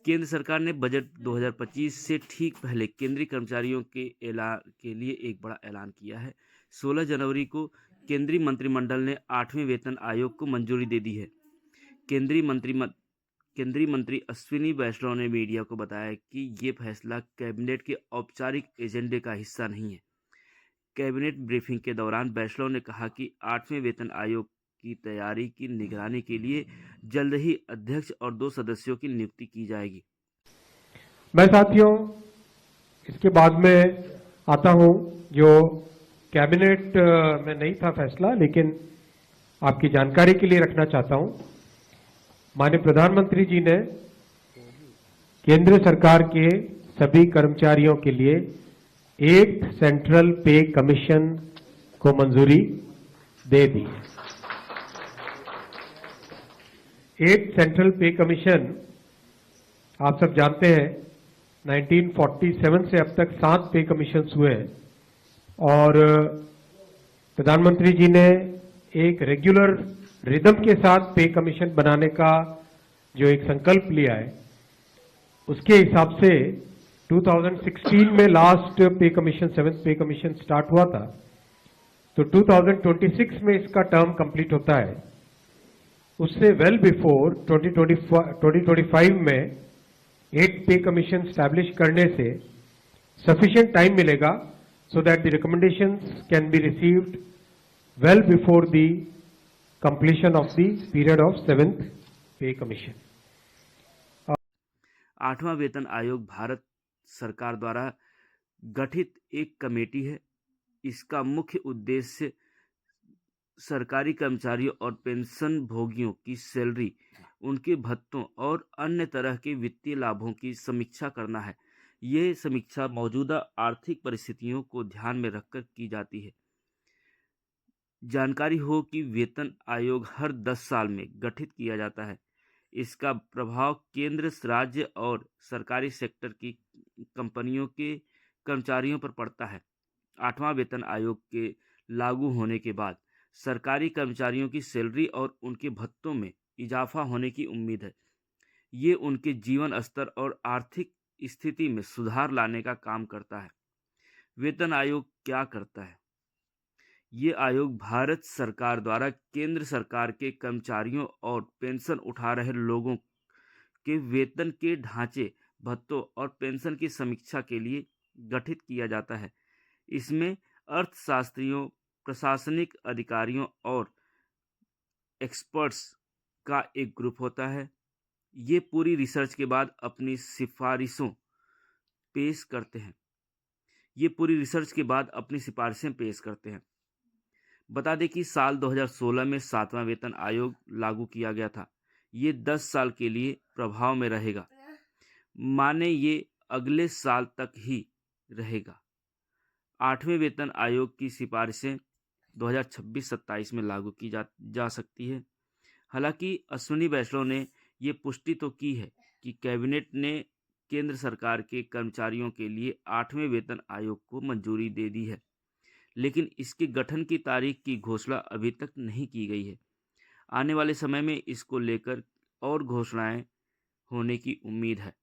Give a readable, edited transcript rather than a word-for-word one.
केंद्र सरकार ने बजट 2025 से ठीक पहले केंद्रीय कर्मचारियों के ऐलान के लिए एक बड़ा ऐलान किया है। 16 जनवरी को केंद्रीय मंत्रिमंडल ने 8वें वेतन आयोग को मंजूरी दे दी है। केंद्रीय मंत्री अश्विनी वैष्णव ने मीडिया को बताया कि ये फैसला कैबिनेट के औपचारिक एजेंडे का हिस्सा नहीं है। कैबिनेट ब्रीफिंग के दौरान वैष्णव ने कहा कि 8वें वेतन आयोग की तैयारी की निगरानी के लिए जल्द ही अध्यक्ष और 2 सदस्यों की नियुक्ति की जाएगी। मैं साथियों इसके बाद में आता हूं, जो कैबिनेट में नहीं था फैसला, लेकिन आपकी जानकारी के लिए रखना चाहता हूं। माननीय प्रधानमंत्री जी ने केंद्र सरकार के सभी कर्मचारियों के लिए 8th सेंट्रल पे कमीशन को मंजूरी दे दी। 8th सेंट्रल पे कमीशन आप सब जानते हैं 1947 से अब तक 7 पे कमीशन हुए हैं और प्रधानमंत्री जी ने एक रेगुलर रिदम के साथ पे कमीशन बनाने का जो एक संकल्प लिया है, उसके हिसाब से 2016 में लास्ट पे कमीशन 7th पे कमीशन स्टार्ट हुआ था, तो 2026 में इसका टर्म कंप्लीट होता है। उससे वेल बिफोर 2025 में 8th पे कमीशन स्टैब्लिश करने से सफिशिएंट टाइम मिलेगा so that the recommendations can be received well before the completion of the period of 7th पे कमीशन। 8वां वेतन आयोग भारत सरकार द्वारा गठित एक कमेटी है। इसका मुख्य उद्देश्य सरकारी कर्मचारियों और पेंशन भोगियों की सैलरी, उनके भत्तों और अन्य तरह के वित्तीय लाभों की समीक्षा करना है। यह समीक्षा मौजूदा आर्थिक परिस्थितियों को ध्यान में रखकर की जाती है। जानकारी हो कि वेतन आयोग हर 10 साल में गठित किया जाता है। इसका प्रभाव केंद्र, राज्य और सरकारी सेक्टर की कंपनियों के कर्मचारियों पर पड़ता है। 8वां वेतन आयोग के लागू होने के बाद सरकारी कर्मचारियों की सैलरी और उनके भत्तों में इजाफा होने की उम्मीद है। ये उनके जीवन स्तर और आर्थिक स्थिति में सुधार लाने का काम करता है। वेतन आयोग क्या करता है? ये आयोग भारत सरकार द्वारा केंद्र सरकार के कर्मचारियों और पेंशन उठा रहे लोगों के वेतन के ढांचे, भत्तों और पेंशन की समीक्षा के लिए गठित किया जाता है। इसमें अर्थशास्त्रियों, प्रशासनिक अधिकारियों और एक्सपर्ट्स का एक ग्रुप होता है। ये पूरी रिसर्च के बाद अपनी सिफारिशें पेश करते हैं। बता दें कि साल 2016 में 7वां वेतन आयोग लागू किया गया था। ये 10 साल के लिए प्रभाव में रहेगा, माने ये अगले साल तक ही रहेगा। 8वें वेतन आयोग की सिफारिशें 2026-27 में लागू की जा सकती है। हालांकि अश्विनी वैष्णव ने ये पुष्टि तो की है कि कैबिनेट ने केंद्र सरकार के कर्मचारियों के लिए 8वें वेतन आयोग को मंजूरी दे दी है, लेकिन इसके गठन की तारीख की घोषणा अभी तक नहीं की गई है। आने वाले समय में इसको लेकर और घोषणाएं होने की उम्मीद है।